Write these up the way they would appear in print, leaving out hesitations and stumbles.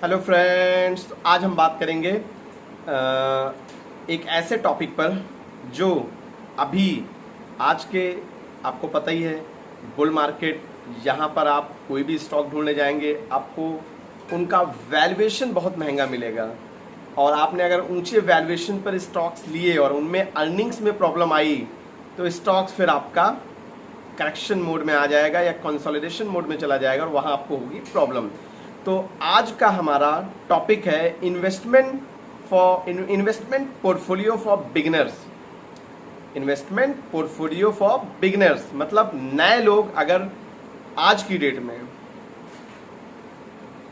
Hello friends, तो आज हम बात करेंगे एक ऐसे टॉपिक पर जो अभी आज के आपको पता ही है बुल मार्केट। यहाँ पर आप कोई भी स्टॉक ढूंढने जाएंगे आपको उनका वैल्यूएशन बहुत महंगा मिलेगा, और आपने अगर ऊंचे वैल्यूएशन पर स्टॉक्स लिए और उनमें अर्निंग्स में प्रॉब्लम आई तो स्टॉक्स फिर आपका करेक्शन मोड में आ जाएगा या कंसोलिडेशन मोड में चला जाएगा और वहाँ आपको होगी प्रॉब्लम। तो आज का हमारा टॉपिक है investment portfolio for beginners. Investment portfolio for beginners मतलब नए लोग अगर आज की डेट में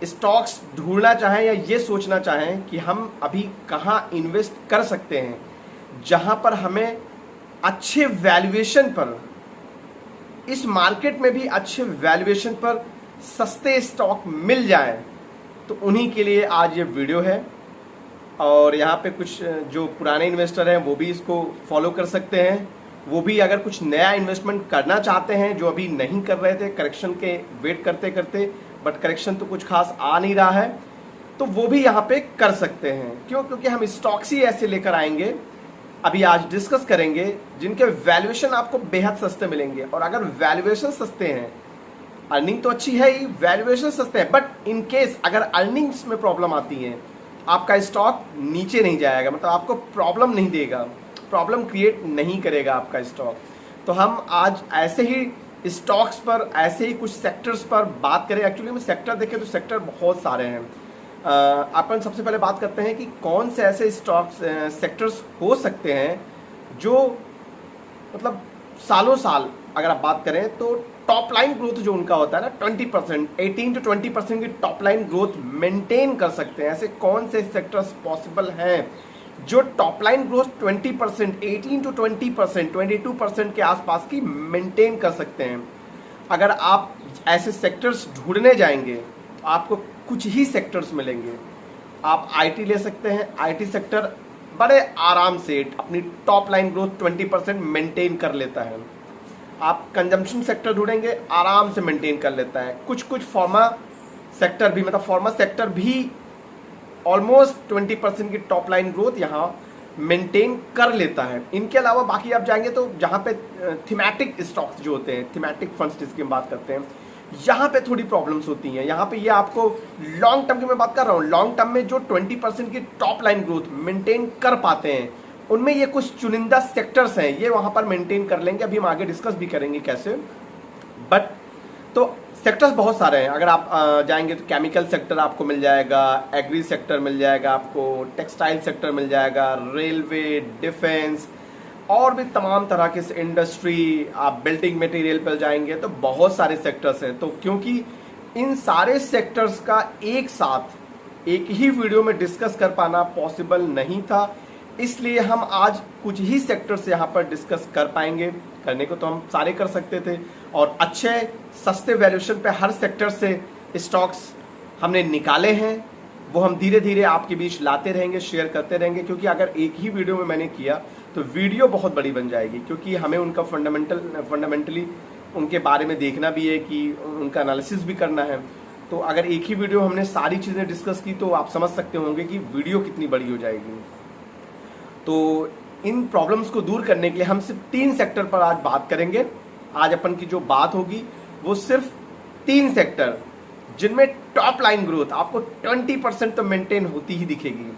स्टॉक्स ढूंढना चाहें या ये सोचना चाहें कि हम अभी कहाँ इन्वेस्ट कर सकते हैं जहां पर हमें अच्छे वैल्यूएशन पर, इस मार्केट में भी अच्छे वैल्यूएशन पर सस्ते स्टॉक मिल जाएं, तो उन्हीं के लिए आज ये वीडियो है। और यहाँ पे कुछ जो पुराने इन्वेस्टर हैं वो भी इसको फॉलो कर सकते हैं, वो भी अगर कुछ नया इन्वेस्टमेंट करना चाहते हैं जो अभी नहीं कर रहे थे करेक्शन के वेट करते करते, बट करेक्शन तो कुछ खास आ नहीं रहा है, तो वो भी यहाँ पे कर सकते हैं। क्यों? क्योंकि हम स्टॉक्स ही ऐसे लेकर आएंगे, अभी आज डिस्कस करेंगे जिनके वैल्यूएशन आपको बेहद सस्ते मिलेंगे। और अगर वैल्यूएशन सस्ते हैं, अर्निंग तो अच्छी है ही, वैल्यूएशन सस्ते हैं, बट इन केस अगर अर्निंग्स में प्रॉब्लम आती है आपका स्टॉक नीचे नहीं जाएगा, मतलब आपको प्रॉब्लम नहीं देगा, प्रॉब्लम क्रिएट नहीं करेगा आपका स्टॉक। तो हम आज ऐसे ही स्टॉक्स पर, ऐसे ही कुछ सेक्टर्स पर बात करें। एक्चुअली में सेक्टर देखें तो सेक्टर बहुत सारे हैं। अपन सबसे पहले बात करते हैं कि कौन से ऐसे स्टॉक्स सेक्टर्स हो सकते हैं जो मतलब सालों साल अगर आप बात करें तो टॉप लाइन ग्रोथ जो उनका होता है ना 20%, 18 to 20% की टॉप लाइन ग्रोथ मेंटेन कर सकते हैं। ऐसे कौन से सेक्टर्स पॉसिबल हैं जो टॉप लाइन ग्रोथ 20%, 18 to 20%, 22% के आसपास की मेंटेन कर सकते हैं। अगर आप ऐसे सेक्टर्स ढूंढने जाएंगे तो आपको कुछ ही सेक्टर्स मिलेंगे। आप आईटी ले सकते हैं, आईटी सेक्टर बड़े आराम से अपनी टॉप लाइन ग्रोथ 20% मेंटेन कर लेता है। आप कंजम्पशन सेक्टर ढूंढेंगे, आराम से मेंटेन कर लेता है। कुछ फार्मा सेक्टर भी, मतलब फार्मा सेक्टर भी ऑलमोस्ट 20% की टॉप लाइन ग्रोथ यहाँ मेंटेन कर लेता है। इनके अलावा बाकी आप जाएंगे तो जहाँ पे थीमेटिक स्टॉक्स जो होते हैं, थीमेटिक फंड्स जिसकी हम बात करते हैं, यहाँ पे थोड़ी प्रॉब्लम्स होती हैं। यहाँ पे ये आपको लॉन्ग टर्म की मैं बात कर रहा हूँ, लॉन्ग टर्म में जो 20% की टॉप लाइन ग्रोथ मेंटेन कर पाते हैं उनमें ये कुछ चुनिंदा सेक्टर्स हैं, ये वहाँ पर मेंटेन कर लेंगे। अभी हम आगे डिस्कस भी करेंगे कैसे। बट तो सेक्टर्स बहुत सारे हैं। अगर आप जाएंगे तो केमिकल सेक्टर आपको मिल जाएगा, एग्री सेक्टर मिल जाएगा आपको, टेक्सटाइल सेक्टर मिल जाएगा, रेलवे, डिफेंस और भी तमाम तरह के इंडस्ट्री। आप बिल्डिंग मटेरियल पर जाएंगे तो बहुत सारे सेक्टर्स हैं। तो क्योंकि इन सारे सेक्टर्स का एक साथ एक ही वीडियो में डिस्कस कर पाना पॉसिबल नहीं था, इसलिए हम आज कुछ ही सेक्टर्स यहाँ पर डिस्कस कर पाएंगे। करने को तो हम सारे कर सकते थे, और अच्छे सस्ते वैल्यूएशन पे हर सेक्टर से स्टॉक्स हमने निकाले हैं, वो हम धीरे धीरे आपके बीच लाते रहेंगे, शेयर करते रहेंगे। क्योंकि अगर एक ही वीडियो में मैंने किया तो वीडियो बहुत बड़ी बन जाएगी, क्योंकि हमें उनका फंडामेंटली उनके बारे में देखना भी है कि उनका एनालिसिस भी करना है। तो अगर एक ही वीडियो हमने सारी चीज़ें डिस्कस की तो आप समझ सकते होंगे कि वीडियो कितनी बड़ी हो जाएगी। तो इन प्रॉब्लम्स को दूर करने के लिए हम सिर्फ 3 सेक्टर पर आज बात करेंगे। आज अपन की जो बात होगी वो सिर्फ 3 सेक्टर जिनमें टॉप लाइन ग्रोथ आपको 20% तो मेंटेन होती ही दिखेगी।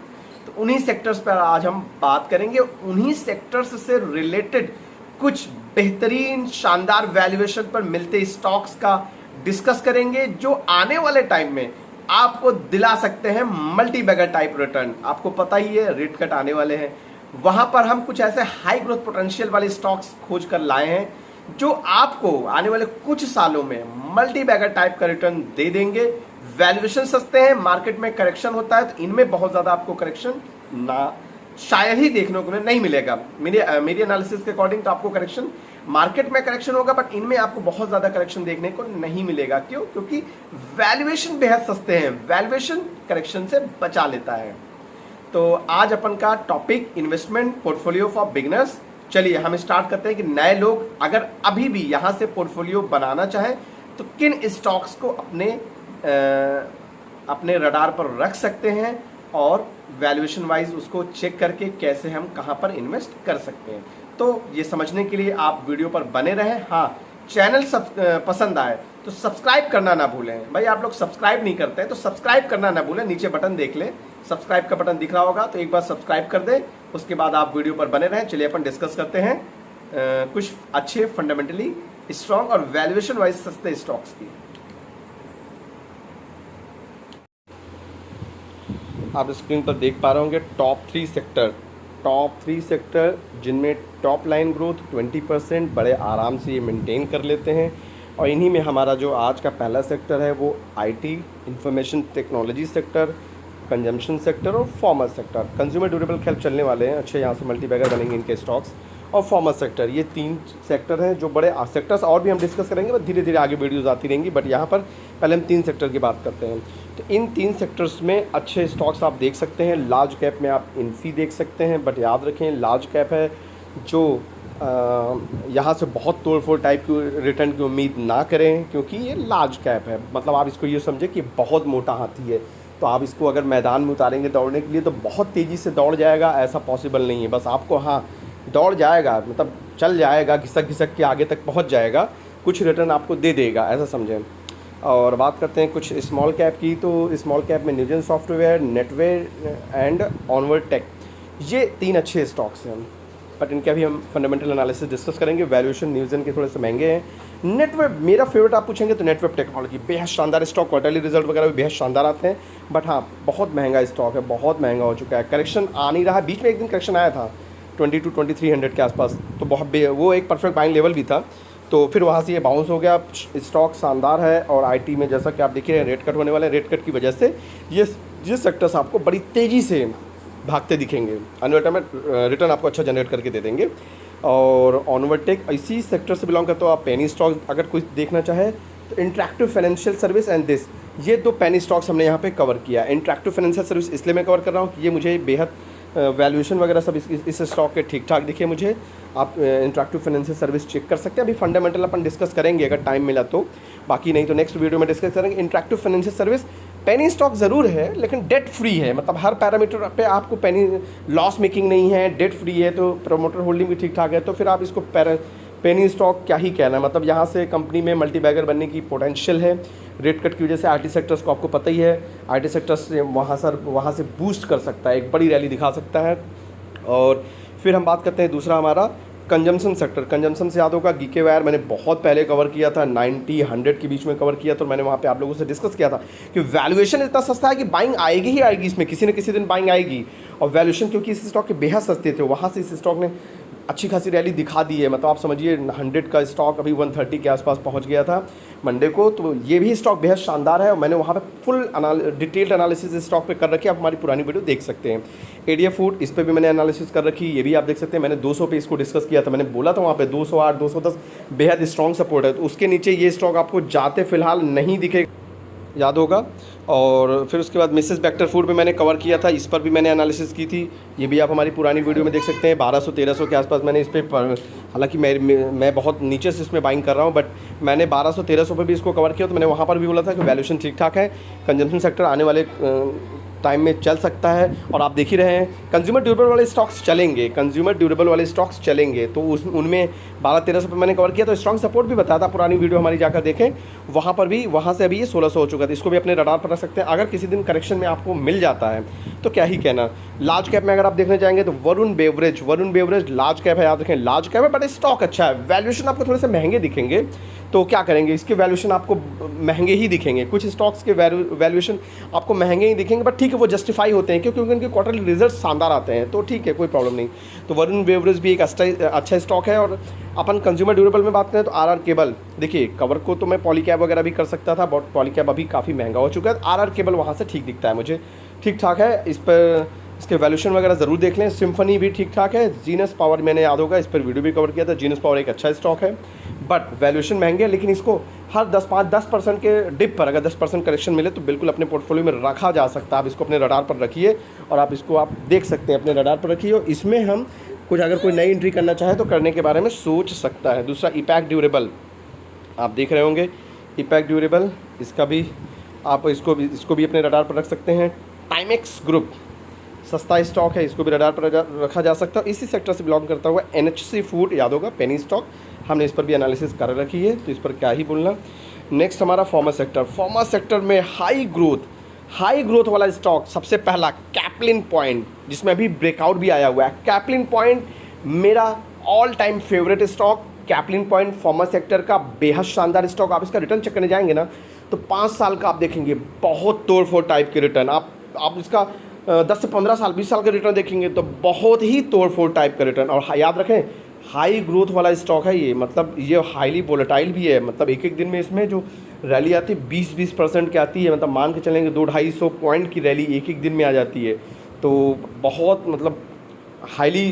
तो उन्हीं सेक्टर्स पर आज हम बात करेंगे। उन्हीं सेक्टर्स से रिलेटेड कुछ बेहतरीन शानदार वैल्यूएशन पर मिलते स्टॉक्स का डिस्कस करेंगे जो आने वाले टाइम में आपको दिला सकते हैं मल्टी बैगर टाइप रिटर्न। आपको पता ही है रेट कट आने वाले हैं, वहां पर हम कुछ ऐसे हाई ग्रोथ पोटेंशियल वाले स्टॉक्स खोज कर लाए हैं जो आपको आने वाले कुछ सालों में मल्टी बैगर टाइप का रिटर्न दे देंगे। वैल्यूएशन सस्ते हैं, मार्केट में करेक्शन होता है तो इनमें बहुत ज्यादा आपको करेक्शन ना शायद ही देखने को नहीं मिलेगा। मेरी एनालिसिस के अकॉर्डिंग तो आपको करेक्शन मार्केट में करेक्शन होगा, बट इनमें आपको बहुत ज्यादा करेक्शन देखने को नहीं मिलेगा। क्यों? क्योंकि वैल्यूएशन बेहद सस्ते हैं, वैल्यूएशन करेक्शन से बचा लेता है। तो आज अपन का topic investment portfolio for beginners. चलिए हम स्टार्ट करते हैं कि नए लोग अगर अभी भी यहाँ से पोर्टफोलियो बनाना चाहें तो किन स्टॉक्स को अपने अपने रडार पर रख सकते हैं और वैल्यूएशन वाइज उसको चेक करके कैसे हम कहाँ पर इन्वेस्ट कर सकते हैं। तो ये समझने के लिए आप वीडियो पर बने रहें। हाँ, चैनल पसंद आए तो सब्सक्राइब करना ना भूलें। भाई आप लोग सब्सक्राइब नहीं करते हैं तो सब्सक्राइब करना ना भूलें, नीचे बटन देख लें, सब्सक्राइब का बटन दिख रहा होगा तो एक बार सब्सक्राइब कर दें, उसके बाद आप वीडियो पर बने रहें। चलिए अपन डिस्कस करते हैं कुछ अच्छे फंडामेंटली स्ट्रॉन्ग और वैल्यूएशन वाइज सस्ते स्टॉक्स की। आप स्क्रीन पर देख पा रहे होंगे टॉप थ्री सेक्टर जिनमें टॉप लाइन ग्रोथ 20% बड़े आराम से ये मेंटेन कर लेते हैं। और इन्हीं में हमारा जो आज का पहला सेक्टर है वो IT, information technology sector, consumption sector और फॉर्मल सेक्टर। कंज्यूमर ड्यूरेबल खैर चलने वाले हैं अच्छे, यहाँ से मल्टीबैगर बनेंगे इनके स्टॉक्स। और फॉर्मल सेक्टर, ये 3 सेक्टर हैं जो बड़े सेक्टर्स और भी हम डिस्कस करेंगे, बट धीरे धीरे आगे वीडियोज़ आती रहेंगी। बट यहाँ पर पहले हम 3 सेक्टर की बात करते हैं। तो इन 3 सेक्टर्स में अच्छे स्टॉक्स आप देख सकते हैं। लार्ज कैप में आप इन्फी देख सकते हैं, बट याद रखें लार्ज कैप है जो यहाँ से बहुत तोड़फोड़ टाइप की रिटर्न की उम्मीद ना करें, क्योंकि ये लार्ज कैप है। मतलब आप इसको ये समझें कि बहुत मोटा हाथी है, तो आप इसको अगर मैदान में उतारेंगे दौड़ने के लिए तो बहुत तेज़ी से दौड़ जाएगा, ऐसा पॉसिबल नहीं है। बस आपको हाँ दौड़ जाएगा, मतलब चल जाएगा, घिसक घिसक के आगे तक पहुंच जाएगा, कुछ रिटर्न आपको दे देगा, ऐसा समझें। और बात करते हैं कुछ स्मॉल कैप की, तो स्मॉल कैप में Newgen software, Netweb and Onward tech, ये 3 अच्छे स्टॉक्स हैं। बट इनके अभी हम फंडामेंटल एनालिसिस डिस्कस करेंगे। वैल्यूएशन न्यूजन के थोड़े से महंगे हैं। नेटवेब मेरा फेवरेट आप पूछेंगे तो नेटवेब टेक्नोलॉजी बेहद शानदार स्टॉक, क्वार्टरली रिजल्ट वगैरह भी बेहद शानदार आते हैं। बट हाँ, बहुत महंगा स्टॉक है, बहुत महंगा हो चुका है, करेक्शन आ नहीं रहा। बीच में एक दिन करेक्शन आया था 20 to 2300 के आसपास, तो बहुत वो एक परफेक्ट बाइंग लेवल भी था, तो फिर वहाँ से ये बाउंस हो गया। स्टॉक शानदार है। और आईटी में जैसा कि आप देख रहे हैं रेट कट होने वाले हैं, रेट कट की वजह से ये सेक्टर्स आपको बड़ी तेज़ी से भागते दिखेंगे, अनवर्टर में रिटर्न आपको अच्छा जनरेट करके दे देंगे। और ऑनवर्ड टेक इसी सेक्टर से बिलोंग करते हो आप। पेनी स्टॉक्स अगर कोई देखना चाहे तो interactive financial service and this, ये 2 पेनी स्टॉक्स हमने यहाँ पे कवर किया। इंटरैक्टिव फाइनेंशियल सर्विस इसलिए मैं कवर कर रहा हूँ कि ये मुझे बेहद वैल्यूएशन वगैरह सब इस स्टॉक के ठीक ठाक दिखे मुझे। आप इंटरैक्टिव फाइनेंशियल सर्विस चेक कर सकते हैं। अभी फंडामेंटल अपन डिस्कस करेंगे अगर टाइम मिला तो, बाकी नहीं तो नेक्स्ट वीडियो में डिस्कस करेंगे। Interactive financial service penny stock ज़रूर है लेकिन डेट फ्री है, मतलब हर पैरामीटर पे आपको पेनी लॉस मेकिंग नहीं है, डेट फ्री है, तो प्रमोटर होल्डिंग भी ठीक ठाक है, तो फिर आप इसको पेनी स्टॉक क्या ही कहना है। मतलब यहाँ से कंपनी में मल्टीबैगर बनने की पोटेंशियल है। रेट कट की वजह से आईटी सेक्टर्स को आपको पता ही है, आईटी सेक्टर्स से वहाँ से बूस्ट कर सकता है, एक बड़ी रैली दिखा सकता है। और फिर हम बात करते हैं दूसरा हमारा कंजम्पशन सेक्टर। कंजम्पशन से याद होगा गीके वायर मैंने बहुत पहले कवर किया था, 90-100 के बीच में कवर किया, तो मैंने वहाँ पे आप लोगों से डिस्कस किया था कि वैल्यूएशन इतना सस्ता है कि बाइंग आएगी ही आएगी, इसमें किसी न किसी दिन बाइंग आएगी। और वैल्यूएशन क्योंकि इस स्टॉक के बेहद सस्ते थे, वहाँ से इस स्टॉक ने अच्छी खासी रैली दिखा दी है। मतलब आप समझिए 100 का स्टॉक अभी 130 के आसपास पहुंच गया था मंडे को, तो ये भी स्टॉक बेहद शानदार है। और मैंने वहाँ पे फुल डिटेल्ड एनालिसिस इस स्टॉक पे कर रखी है, आप हमारी पुरानी वीडियो देख सकते हैं। एडीएफ फूड, इस पर भी मैंने एनालिसिस कर रखी, ये भी आप देख सकते हैं। मैंने 200 पे इसको डिस्कस किया था, मैंने बोला था वहाँ पे 208 210 बेहद स्ट्रॉन्ग सपोर्ट है, तो उसके नीचे ये स्टॉक आपको जाते फिलहाल नहीं दिखेगा, याद होगा। और फिर उसके बाद मिसेस बेक्टर फूड पे मैंने कवर किया था, इस पर भी मैंने एनालिसिस की थी, ये भी आप हमारी पुरानी वीडियो में देख सकते हैं। 1200-1300 के आसपास मैंने इस पर, हालांकि मैं बहुत नीचे से इसमें बाइंग कर रहा हूँ, बट मैंने 1200-1300 पर भी इसको कवर किया, तो मैंने वहाँ पर भी बोला था कि वैल्यूएशन ठीक ठाक है, कंजम्पशन सेक्टर आने वाले टाइम में चल सकता है। और आप देख ही रहे हैं कंज्यूमर ड्यूरेबल वाले स्टॉक्स चलेंगे, कंज्यूमर ड्यूरेबल वाले स्टॉक्स चलेंगे, तो उनमें 1200-1300 पर मैंने कवर किया, तो स्ट्रॉन्ग सपोर्ट भी बताया था, पुरानी वीडियो हमारी जाकर देखें, वहाँ पर भी, वहाँ से अभी ये 1600 हो चुका था। इसको भी अपने रडार पर रख सकते हैं। अगर किसी दिन करेक्शन में आपको मिल जाता है तो क्या ही कहना। लार्ज कैप में अगर आप देखने जाएंगे तो वरुण बेवरेज लार्ज कैप है, याद रखें लार्ज कैप है, बट स्टॉक अच्छा है। वैल्यूएशन आपको थोड़े से महंगे दिखेंगे, तो क्या करेंगे, इसके वैल्यूएशन आपको महंगे ही दिखेंगे। कुछ स्टॉक्स के वैल्यूएशन आपको महंगे ही दिखेंगे, बट ठीक है, वो जस्टिफाई होते हैं क्योंकि उनके क्वार्टरली रिजल्ट शानदार आते हैं, तो ठीक है, कोई प्रॉब्लम नहीं। तो वरुण बेवरेज भी एक अच्छा स्टॉक है। और अपन कंज्यूमर ड्यूरेबल में बात करें तो आरआर केबल, देखिए कवर को तो मैं पॉलीकैब वगैरह भी कर सकता था, बट पॉलीकैब अभी काफ़ी महंगा हो चुका है। आरआर केबल वहाँ से ठीक दिखता है मुझे, ठीक ठाक है। इस पर इसके वैल्यूएशन वगैरह ज़रूर देख लें। सिम्फनी भी ठीक ठाक है। जीनस पावर मैंने याद होगा, इस पर वीडियो भी कवर किया था। जीनस पावर एक अच्छा स्टॉक है, बट वैल्यूएशन महंगे है, लेकिन इसको हर 10% के डिप पर अगर 10% करेक्शन मिले तो बिल्कुल अपने पोर्टफोलियो में रखा जा सकता है। आप इसको अपने रडार पर रखिए और आप इसको आप देख सकते हैं, अपने रडार पर रखिए। और इसमें हम कुछ अगर कोई नई एंट्री करना चाहे तो करने के बारे में सोच सकता है। दूसरा इपैक ड्यूरेबल, आप देख रहे होंगे इपैक ड्यूरेबल, इसका भी आप इसको भी अपने रडार पर रख सकते हैं। टाइमेक्स ग्रुप सस्ता स्टॉक है, इसको भी रडार पर रखा जा सकता है। इसी सेक्टर से बिलोंग करता हुआ NHC फूड याद होगा, पेनी स्टॉक, हमने इस पर भी एनालिसिस कर रखी है, तो इस पर क्या ही बोलना। नेक्स्ट हमारा फार्मा सेक्टर। फार्मा सेक्टर में हाई ग्रोथ वाला स्टॉक सबसे पहला कैप्लिन पॉइंट, जिसमें अभी ब्रेकआउट भी आया हुआ है। कैप्लिन पॉइंट मेरा all time favourite stock. Caplin point pharma sector का बेहद शानदार स्टॉक। आप इसका रिटर्न चेक करने जाएंगे ना तो 5 साल का आप देखेंगे बहुत तोड़ फोड़ टाइप के रिटर्न। आप इसका 10 से 15 साल 20 साल का रिटर्न देखेंगे तो बहुत ही तोड़ फोड़ टाइप का रिटर्न। और याद रखें हाई ग्रोथ वाला स्टॉक है ये, मतलब ये हाईली वोलेटाइल भी है। मतलब एक दिन में इसमें जो रैली आती है 20% की आती है, मतलब मान के चलेंगे 200-250 पॉइंट की रैली एक दिन में आ जाती है। तो बहुत मतलब हाईली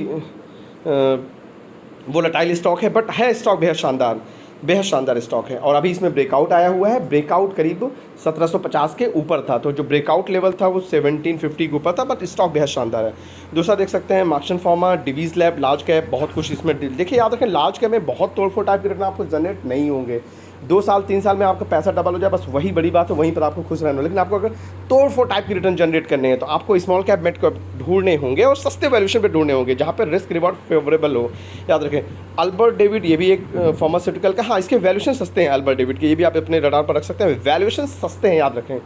वोलेटाइल स्टॉक है, बट है स्टॉक बेहद शानदार स्टॉक है। और अभी इसमें ब्रेकआउट आया हुआ है। ब्रेकआउट करीब 1750 के ऊपर था, तो जो ब्रेकआउट लेवल था वो 1750 के ऊपर था, बट स्टॉक बेहद शानदार है। दूसरा देख सकते हैं Marksans pharma, Divi's lab, large cap, बहुत कुछ इसमें देखिए। याद रखें लार्ज कैप में बहुत तोड़फोड़ टाइप के रिटर्न आपको जनरेट नहीं होंगे। 2 साल 3 साल में आपका पैसा डबल हो जाए, बस वही बड़ी बात है, वहीं पर आपको खुश रहना हो। लेकिन आपको अगर तोड़ फोड़ टाइप की रिटर्न जनरेट करने हैं तो आपको स्मॉल कैप मिड कैप ढूंढने होंगे और सस्ते वैल्यूएशन पे ढूंढने होंगे, जहाँ पर रिस्क रिवॉर्ड फेवरेबल हो। याद रखें अल्बर्ट डेविड, ये भी एक फार्मास्यूटिकल का, हाँ इसके वैल्यूएशन सस्ते हैं अल्बर्ट डेविड के, ये भी आप अपने रडार पर रख सकते हैं, वैल्यूएशन सस्ते हैं। याद रखें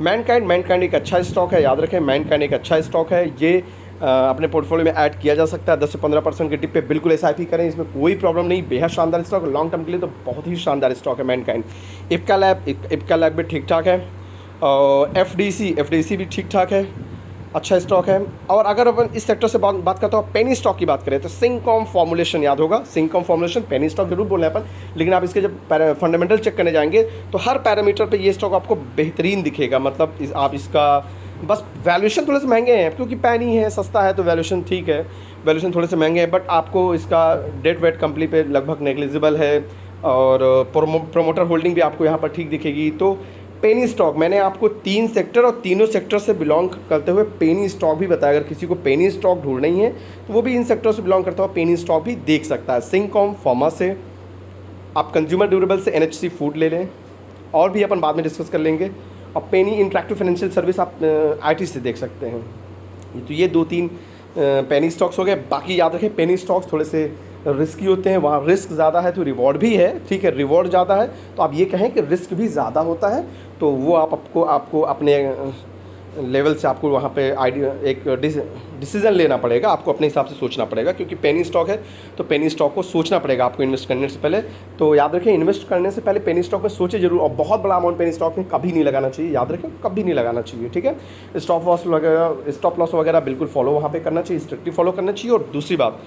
मैनकाइंड एक अच्छा स्टॉक है। याद रखें मैनकाइंड एक अच्छा स्टॉक है, ये अपने पोर्टफोलियो में ऐड किया जा सकता है। 10 से 15% के टिप पे बिल्कुल SIP करें, इसमें कोई प्रॉब्लम नहीं। बेहद शानदार स्टॉक, लॉन्ग टर्म के लिए तो बहुत ही शानदार स्टॉक है मैनकाइंड। इप्का लैब भी ठीक ठाक है, और FDC भी ठीक ठाक है, अच्छा स्टॉक है। और अगर अपन इस सेक्टर से बात करता हूँ, पेनी स्टॉक की बात करें तो सिंकॉम फॉर्मुलेशन याद होगा, सिंकॉम फॉर्मुलेशन पेनी स्टॉक जरूर बोल रहे हैं अपन, लेकिन आप इसके जब फंडामेंटल चेक करने जाएंगे तो हर पैरामीटर पे ये स्टॉक आपको बेहतरीन दिखेगा। मतलब आप इसका बस वैल्यूएशन थोड़े से महंगे हैं, क्योंकि पैनी है, सस्ता है, तो वैल्यूएशन ठीक है, वैल्यूएशन थोड़े से महंगे हैं, बट आपको इसका डेट वेट कंपनी पे लगभग नेग्लिजिबल है, और प्रोमोटर होल्डिंग भी आपको यहाँ पर ठीक दिखेगी। तो पेनी स्टॉक मैंने आपको 3 सेक्टर और तीनों सेक्टर से बिलोंग करते हुए पेनी स्टॉक भी बताया। अगर किसी को पेनी स्टॉक ढूंढना ही है तो वो भी इन सेक्टर से बिलोंग करता हुआ पेनी स्टॉक भी देख सकता है। सिंकॉम फार्मा से, आप कंज्यूमर ड्यूरेबल से NHC फूड ले लें, और भी अपन बाद में डिस्कस कर लेंगे। और पेनी इंटरैक्टिव फाइनेंशियल सर्विस आप IT से देख सकते हैं। तो ये 2-3 पेनी स्टॉक्स हो गए। बाकी याद रखें पेनी स्टॉक्स थोड़े से रिस्की होते हैं, वहाँ रिस्क ज़्यादा है तो रिवॉर्ड भी है, ठीक है, रिवॉर्ड ज़्यादा है तो आप ये कहें कि रिस्क भी ज़्यादा होता है। तो वो आपको अपने लेवल से आपको वहाँ पे आइडिया एक डिसीज़न लेना पड़ेगा, आपको अपने हिसाब से सोचना पड़ेगा, क्योंकि पेनी स्टॉक है तो पेनी स्टॉक को सोचना पड़ेगा आपको इन्वेस्ट करने से पहले। तो याद रखें इन्वेस्ट करने से पहले पेनी स्टॉक में सोचे जरूर, और बहुत बड़ा अमाउंट पेनी स्टॉक में कभी नहीं लगाना चाहिए। याद रखें कभी नहीं लगाना चाहिए, ठीक है। स्टॉप लॉस वगैरह बिल्कुल फॉलो वहाँ पर करना चाहिए, स्ट्रिक्टली फॉलो करना चाहिए। और दूसरी बात,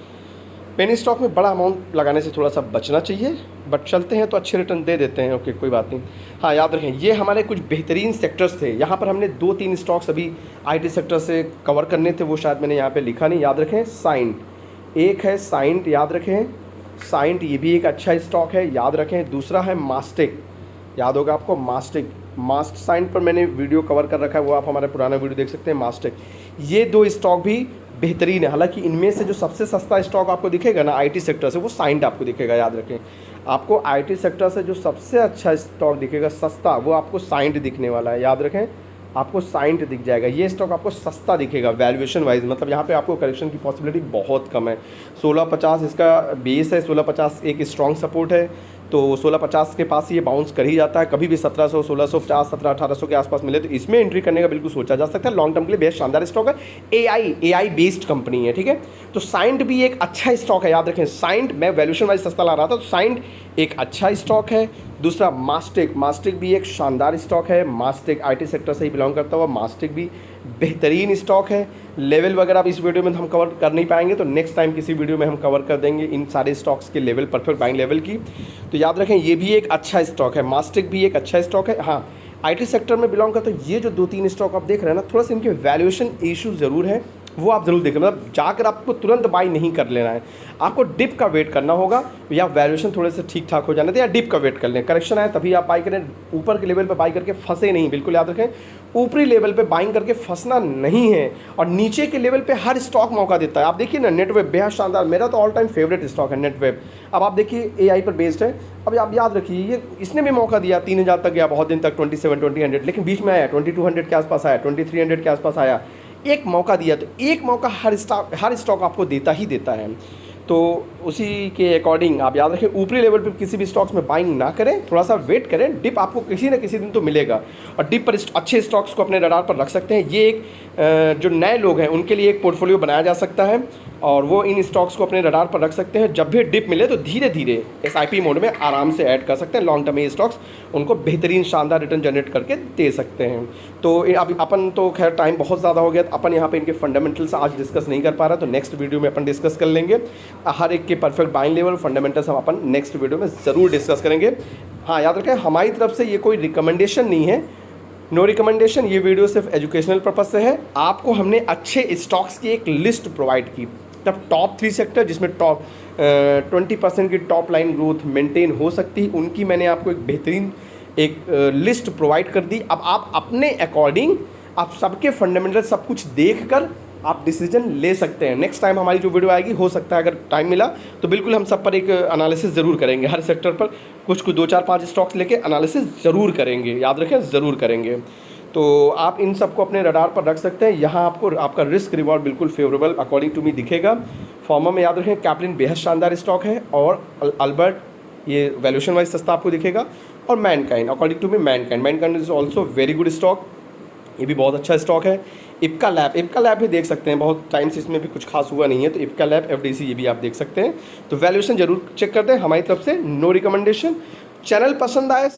पेनी स्टॉक में बड़ा अमाउंट लगाने से थोड़ा सा बचना चाहिए, बट चलते हैं तो अच्छे रिटर्न दे देते हैं, ओके कोई बात नहीं। हाँ याद रखें ये हमारे कुछ बेहतरीन सेक्टर्स थे, यहाँ पर हमने 2-3 स्टॉक्स अभी IT सेक्टर से कवर करने थे, वो शायद मैंने यहाँ पे लिखा नहीं। याद रखें साइंट एक है, साइंट याद रखें, साइंट ये भी एक अच्छा स्टॉक है, याद रखें। दूसरा है मास्टेक, याद होगा आपको मास्ट साइंट पर मैंने वीडियो कवर कर रखा है, वो आप हमारे पुराना वीडियो देख सकते हैं। मास्टेक, ये 2 स्टॉक भी बेहतरीन है। हालांकि इनमें से जो सबसे सस्ता स्टॉक आपको दिखेगा ना IT सेक्टर से, वो साइंट आपको दिखेगा। याद रखें आपको IT सेक्टर से जो सबसे अच्छा स्टॉक दिखेगा सस्ता, वो आपको साइंट दिखने वाला है। याद रखें आपको साइंट दिख जाएगा, ये स्टॉक आपको सस्ता दिखेगा वैल्यूएशन वाइज, मतलब यहाँ पे आपको करेक्शन की पॉसिबिलिटी बहुत कम है। 1650 इसका बेस है, 1650 एक स्ट्रॉन्ग सपोर्ट है, तो 1650 के पास ये बाउंस कर ही जाता है। कभी भी 1700, 1650, 1700-1800 के आसपास मिले तो इसमें एंट्री करने का बिल्कुल सोचा जा सकता है। लॉन्ग टर्म के लिए बेस्ट शानदार स्टॉक है। AI बेस्ड कंपनी है, ठीक है। तो साइंट भी एक अच्छा स्टॉक है, याद रखें साइंट, मैं वैल्यूएशन वाइज सस्ता ला रहा था, तो साइंट एक अच्छा स्टॉक है। दूसरा मास्टेक भी एक शानदार स्टॉक है। मास्टेक IT सेक्टर से ही बिलोंग करता हुआ मास्टेक भी बेहतरीन स्टॉक है। लेवल वगैरह अब इस वीडियो में हम कवर कर नहीं पाएंगे, तो नेक्स्ट टाइम किसी वीडियो में हम कवर कर देंगे इन सारे स्टॉक्स के लेवल, परफेक्ट बाइंग लेवल की। तो याद रखें ये भी एक अच्छा स्टॉक है, मास्टेक भी एक अच्छा स्टॉक है। हाँ IT सेक्टर में बिलोंग करता है। ये जो 2-3 स्टॉक आप देख रहे हैं ना, थोड़ा सा इनके वैल्यूएशन इशू ज़रूर है, वो आप ज़रूर देखें। मतलब जाकर आपको तुरंत बाई नहीं कर लेना है, आपको डिप का वेट करना होगा, या वैल्यूएशन थोड़े से ठीक ठाक हो जाने दें, या डिप का वेट कर लें, करेक्शन आए तभी आप बाई करें। ऊपर के लेवल पे बाई करके फंसे नहीं, बिल्कुल याद रखें, ऊपरी लेवल पे बाइंग करके फंसना नहीं है। और नीचे के लेवल पे हर स्टॉक मौका देता है। आप देखिए ना, नेटवेब बेहद शानदार, मेरा तो ऑल टाइम फेवरेट स्टॉक है नेटवेब। अब आप देखिए AI पर बेस्ड है। अब आप याद रखिए, ये इसने भी मौका दिया, 3000 तक गया बहुत दिन तक, 27-2000, लेकिन बीच में आया 2200 के आसपास आया, 2300 के आसपास आया। एक मौका दिया, तो एक मौका हर स्टॉक आपको देता ही देता है। तो उसी के अकॉर्डिंग आप याद रखें, ऊपरी लेवल पे किसी भी स्टॉक्स में बाइंग ना करें, थोड़ा सा वेट करें, डिप आपको किसी न किसी दिन तो मिलेगा। और डिप पर अच्छे स्टॉक्स को अपने रडार पर रख सकते हैं। ये एक जो नए लोग हैं उनके लिए एक पोर्टफोलियो बनाया जा सकता है, और वो इन स्टॉक्स को अपने रडार पर रख सकते हैं। जब भी डिप मिले तो धीरे धीरे SIP मोड में आराम से ऐड कर सकते हैं। लॉन्ग टर्म में ये स्टॉक्स उनको बेहतरीन शानदार रिटर्न जनरेट करके दे सकते हैं। तो अभी अपन तो खैर टाइम बहुत ज़्यादा हो गया, तो अपन यहाँ पे इनके फंडामेंटल्स आज डिस्कस नहीं कर पा रहा, तो नेक्स्ट वीडियो में अपन डिस्कस कर लेंगे। हर एक के परफेक्ट बाइंग लेवल फंडामेंटल्स हम अपन नेक्स्ट वीडियो में ज़रूर डिस्कस करेंगे। हाँ, याद रखें, हमारी तरफ से ये कोई रिकमेंडेशन नहीं है, नो रिकमेंडेशन। ये वीडियो सिर्फ एजुकेशनल पर्पज से है। आपको हमने अच्छे स्टॉक्स की एक लिस्ट प्रोवाइड की, तब टॉप 3 सेक्टर जिसमें टॉप 20% की टॉप लाइन ग्रोथ मेंटेन हो सकती है, उनकी मैंने आपको एक बेहतरीन एक लिस्ट प्रोवाइड कर दी। अब आप अपने अकॉर्डिंग आप सबके फंडामेंटल सब कुछ देख कर आप डिसीजन ले सकते हैं। नेक्स्ट टाइम हमारी जो वीडियो आएगी, हो सकता है अगर टाइम मिला तो बिल्कुल हम सब पर एक एनालिसिस ज़रूर करेंगे। हर सेक्टर पर कुछ 2 4 5 स्टॉक्स लेके एनालिसिस ज़रूर करेंगे, याद रखें, ज़रूर करेंगे। तो आप इन सबको अपने रडार पर रख सकते हैं। यहाँ आपको आपका रिस्क रिवॉर्ड बिल्कुल फेवरेबल अकॉर्डिंग टू मी दिखेगा। फॉर्मा में याद रखें, कैप्लिन बेहद शानदार स्टॉक है, और अल्बर्ट ये वैल्यूएशन वाइज सस्ता आपको दिखेगा। और Mankind according to me, Mankind is also very good stock, ये भी बहुत अच्छा स्टॉक है। इप्का लैब भी देख सकते हैं, बहुत टाइम से इसमें भी कुछ खास हुआ नहीं है, तो इप्का लैब FDC ये भी आप देख सकते हैं। तो वैल्यूएशन जरूर चेक करते हैं। हमारी तरफ से नो रिकमेंडेशन। चैनल पसंद आए